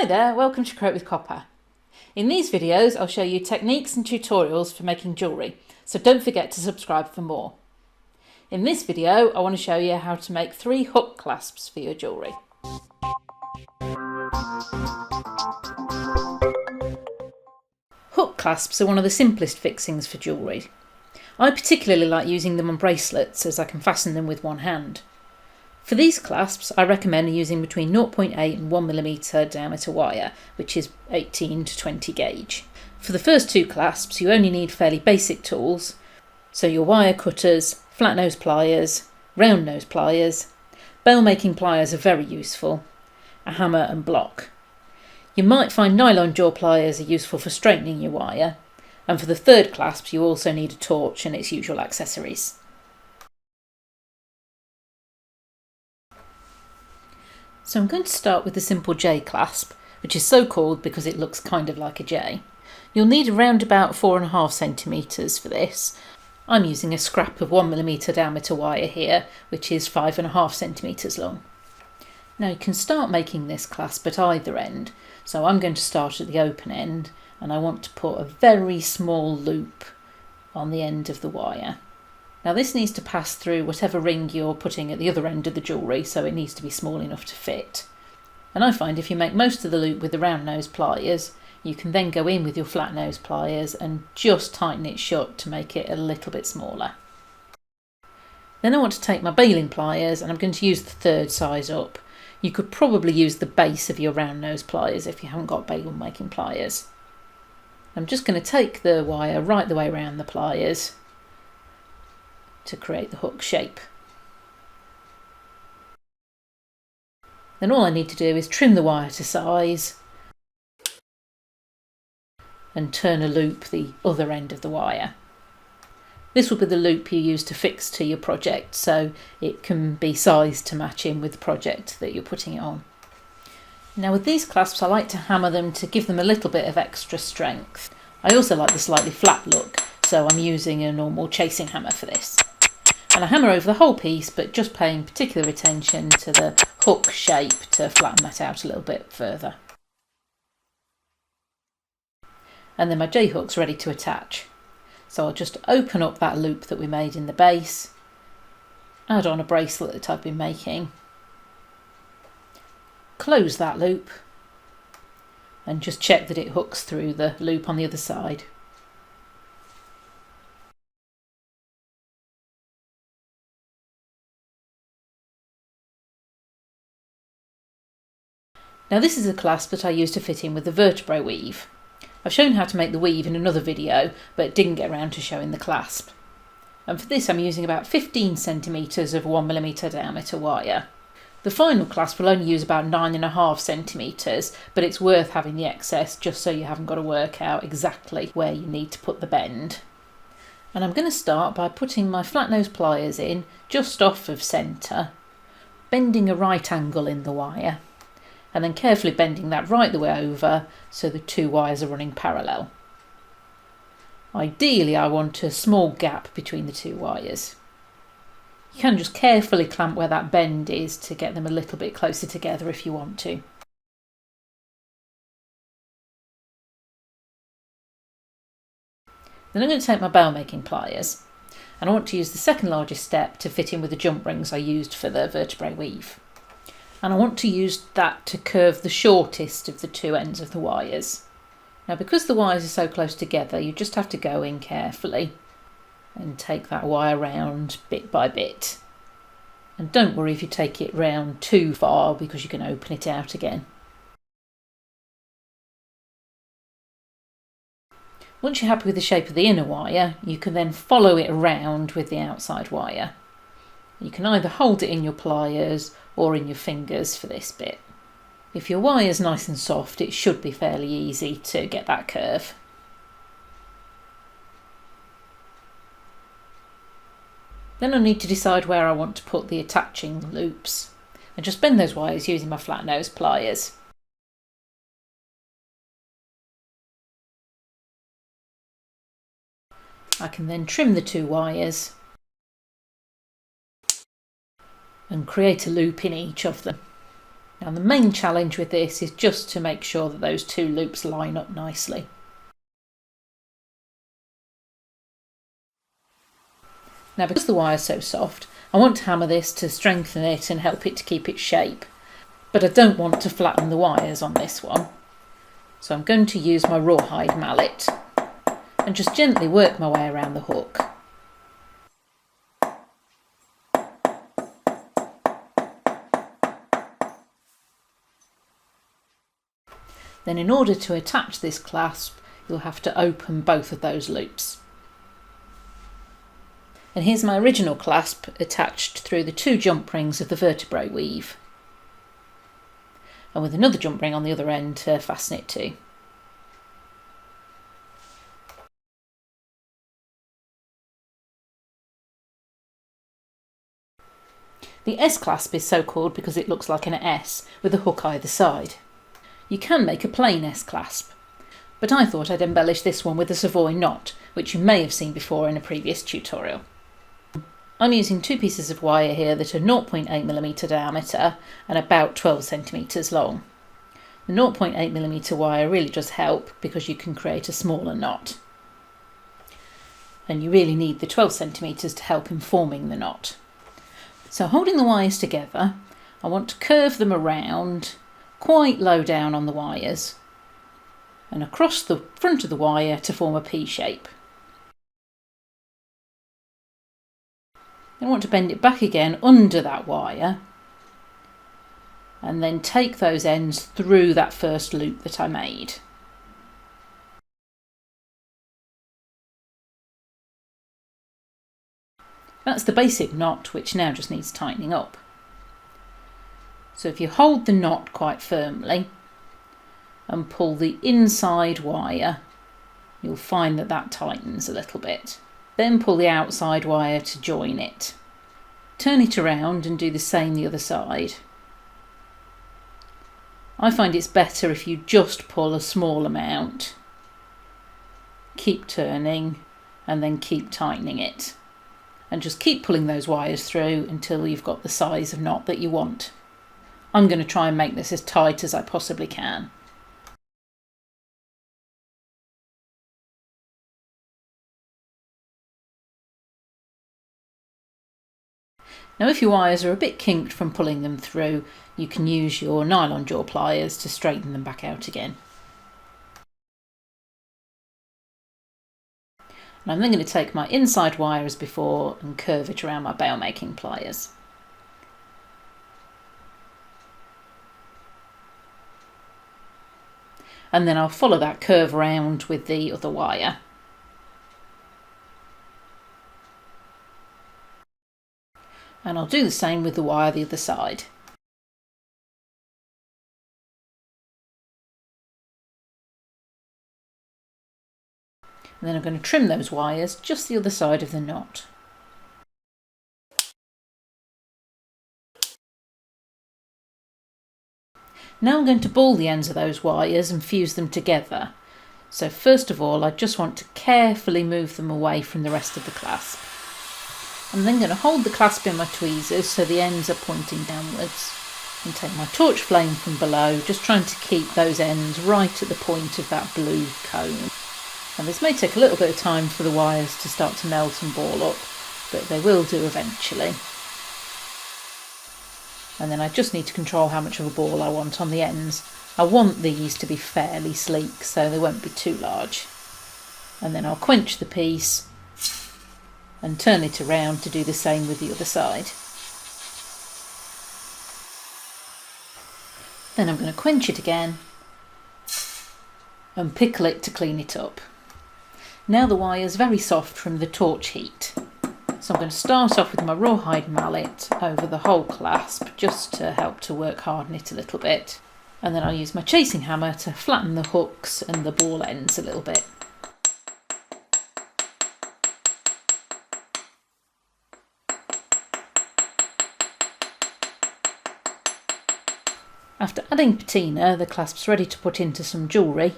Hi there, welcome to Create with Copper. In these videos I'll show you techniques and tutorials for making jewellery, so don't forget to subscribe for more. In this video I want to show you how to make 3 hook clasps for your jewellery. Hook clasps are one of the simplest fixings for jewellery. I particularly like using them on bracelets as I can fasten them with one hand. For these clasps, I recommend using between 0.8 and 1mm diameter wire, which is 18 to 20 gauge. For the first 2 clasps, you only need fairly basic tools, so your wire cutters, flat nose pliers, round nose pliers, bail making pliers are very useful, a hammer and block. You might find nylon jaw pliers are useful for straightening your wire, and for the third clasp you also need a torch and its usual accessories. So I'm going to start with the simple J clasp, which is so called because it looks kind of like a J. You'll need around about 4.5 centimetres for this. I'm using a scrap of 1mm diameter wire here, which is 5.5 centimetres long. Now you can start making this clasp at either end, so I'm going to start at the open end and I want to put a very small loop on the end of the wire. Now this needs to pass through whatever ring you're putting at the other end of the jewellery, so it needs to be small enough to fit. And I find if you make most of the loop with the round nose pliers, you can then go in with your flat nose pliers and just tighten it shut to make it a little bit smaller. Then I want to take my bailing pliers and I'm going to use the third size up. You could probably use the base of your round nose pliers if you haven't got bail making pliers. I'm just going to take the wire right the way around the pliers to create the hook shape. Then all I need to do is trim the wire to size and turn a loop the other end of the wire. This will be the loop you use to fix to your project, so it can be sized to match in with the project that you're putting it on. Now with these clasps I like to hammer them to give them a little bit of extra strength. I also like the slightly flat look, so I'm using a normal chasing hammer for this. And I hammer over the whole piece, but just paying particular attention to the hook shape to flatten that out a little bit further. And then my J-hook's ready to attach. So I'll just open up that loop that we made in the base, add on a bracelet that I've been making, close that loop, and just check that it hooks through the loop on the other side. Now this is a clasp that I use to fit in with the vertebrae weave. I've shown how to make the weave in another video, but didn't get around to showing the clasp. And for this I'm using about 15 centimetres of 1mm diameter wire. The final clasp will only use about 9.5 centimetres, but it's worth having the excess just so you haven't got to work out exactly where you need to put the bend. And I'm going to start by putting my flat nose pliers in just off of centre, bending a right angle in the wire, and then carefully bending that right the way over so the 2 wires are running parallel. Ideally I want a small gap between the 2 wires. You can just carefully clamp where that bend is to get them a little bit closer together if you want to. Then I'm going to take my bail making pliers and I want to use the second largest step to fit in with the jump rings I used for the vertebrae weave. And I want to use that to curve the shortest of the 2 ends of the wires. Now because the wires are so close together, you just have to go in carefully and take that wire round bit by bit. And don't worry if you take it round too far because you can open it out again. Once you're happy with the shape of the inner wire, you can then follow it around with the outside wire. You can either hold it in your pliers or in your fingers for this bit. If your wire is nice and soft, it should be fairly easy to get that curve. Then I need to decide where I want to put the attaching loops and just bend those wires using my flat nose pliers. I can then trim the 2 wires and create a loop in each of them. Now the main challenge with this is just to make sure that those two loops line up nicely. Now because the wire is so soft, I want to hammer this to strengthen it and help it to keep its shape. But I don't want to flatten the wires on this one. So I'm going to use my rawhide mallet and just gently work my way around the hook. Then in order to attach this clasp, you'll have to open both of those loops. And here's my original clasp attached through the 2 jump rings of the vertebrae weave. And with another jump ring on the other end to fasten it to. The S clasp is so called because it looks like an S with a hook either side. You can make a plain S clasp, but I thought I'd embellish this one with a Savoy knot, which you may have seen before in a previous tutorial. I'm using 2 pieces of wire here that are 0.8mm diameter and about 12cm long. The 0.8mm wire really does help because you can create a smaller knot. And you really need the 12cm to help in forming the knot. So holding the wires together, I want to curve them around quite low down on the wires and across the front of the wire to form a P shape. I want to bend it back again under that wire and then take those ends through that first loop that I made. That's the basic knot, which now just needs tightening up. So if you hold the knot quite firmly and pull the inside wire, you'll find that that tightens a little bit. Then pull the outside wire to join it. Turn it around and do the same the other side. I find it's better if you just pull a small amount, keep turning and then keep tightening it. And just keep pulling those wires through until you've got the size of knot that you want. I'm going to try and make this as tight as I possibly can. Now if your wires are a bit kinked from pulling them through, you can use your nylon jaw pliers to straighten them back out again. And I'm then going to take my inside wire as before and curve it around my bail making pliers. And then I'll follow that curve around with the other wire. And I'll do the same with the wire the other side. And then I'm going to trim those wires just the other side of the knot. Now I'm going to ball the ends of those wires and fuse them together. So first of all, I just want to carefully move them away from the rest of the clasp. I'm then going to hold the clasp in my tweezers so the ends are pointing downwards. And take my torch flame from below, just trying to keep those ends right at the point of that blue cone. And this may take a little bit of time for the wires to start to melt and ball up, but they will do eventually. And then I just need to control how much of a ball I want on the ends. I want these to be fairly sleek so they won't be too large. And then I'll quench the piece and turn it around to do the same with the other side. Then I'm going to quench it again and pickle it to clean it up. Now the wire is very soft from the torch heat. So I'm going to start off with my rawhide mallet over the whole clasp just to help to work harden it a little bit. And then I'll use my chasing hammer to flatten the hooks and the ball ends a little bit. After adding patina, the clasp's ready to put into some jewellery.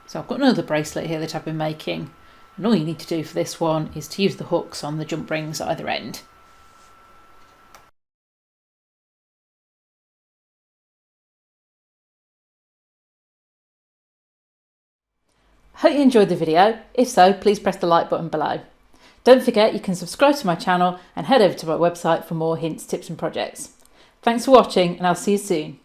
So I've got another bracelet here that I've been making, and all you need to do for this one is to use the hooks on the jump rings at either end. I hope you enjoyed the video. If so, please press the like button below. Don't forget you can subscribe to my channel and head over to my website for more hints, tips and projects. Thanks for watching, and I'll see you soon.